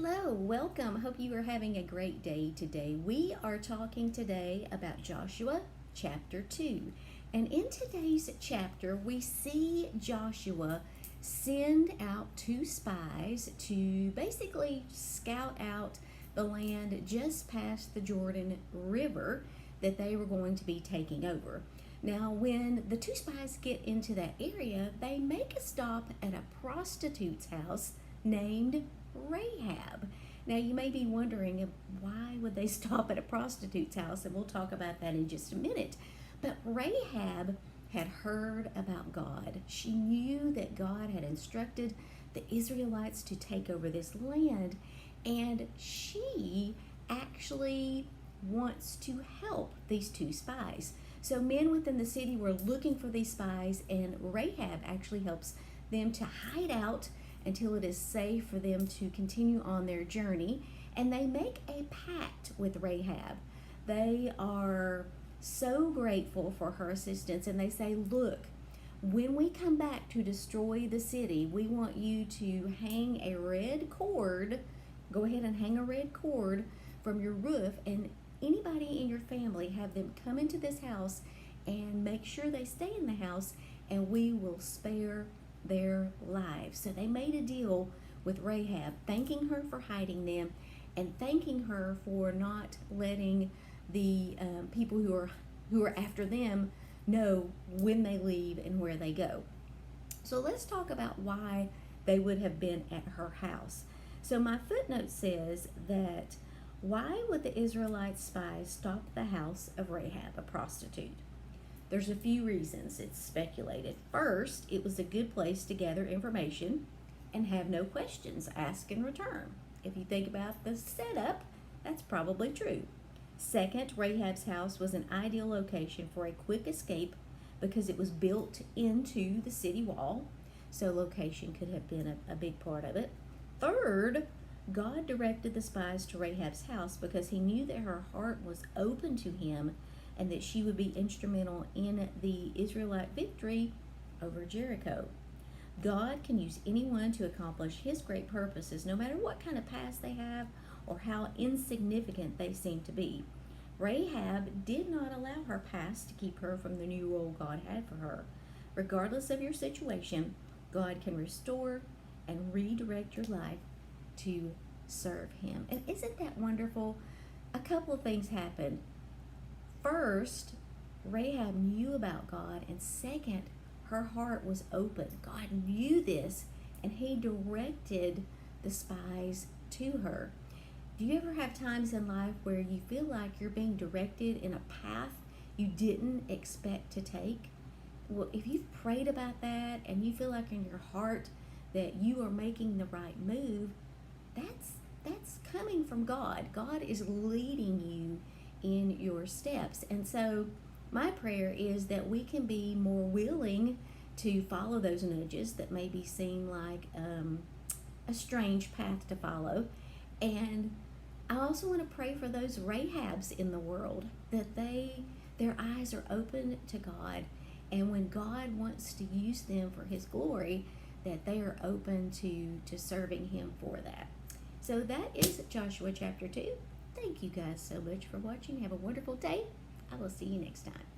Hello, welcome. Hope you are having a great day today. We are talking today about Joshua chapter 2. And in today's chapter, we see Joshua send out two spies to basically scout out the land just past the Jordan River that they were going to be taking over. Now, when the two spies get into that area, they make a stop at a prostitute's house named Rahab. Now, you may be wondering why would they stop at a prostitute's house, and we'll talk about that in just a minute. But Rahab had heard about God. She knew that God had instructed the Israelites to take over this land, and she actually wants to help these two spies. So men within the city were looking for these spies, and Rahab actually helps them to hide out until it is safe for them to continue on their journey. And they make a pact with Rahab. They are so grateful for her assistance, and they say, look, when we come back to destroy the city, we want you to hang a red cord. Go ahead and hang a red cord from your roof, and anybody in your family, have them come into this house and make sure they stay in the house, and we will spare their lives. So they made a deal with Rahab, thanking her for hiding them and thanking her for not letting the people who are after them know when they leave and where they go. So let's talk about why they would have been at her house. So my footnote says that why would the Israelite spies stop at the house of Rahab, a prostitute? There's a few reasons. It's speculated. First, it was a good place to gather information and have no questions asked in return. If you think about the setup, that's probably true. Second, Rahab's house was an ideal location for a quick escape because it was built into the city wall, so location could have been a big part of it. Third, God directed the spies to Rahab's house because he knew that her heart was open to him and that she would be instrumental in the Israelite victory over Jericho. God can use anyone to accomplish his great purposes, no matter what kind of past they have or how insignificant they seem to be. Rahab did not allow her past to keep her from the new role God had for her. Regardless of your situation, God can restore and redirect your life to serve him. And isn't that wonderful? A couple of things happened. First, Rahab knew about God, and second, her heart was open. God knew this, and he directed the spies to her. Do you ever have times in life where you feel like you're being directed in a path you didn't expect to take? Well, if you've prayed about that and you feel like in your heart that you are making the right move, that's coming from God. God is leading you in your steps. And so my prayer is that we can be more willing to follow those nudges that maybe seem like a strange path to follow. And I also want to pray for those Rahabs in the world, that their eyes are open to God, and when God wants to use them for his glory, that they are open to serving him for that. So that is Joshua chapter 2. Thank you guys so much for watching. Have a wonderful day. I will see you next time.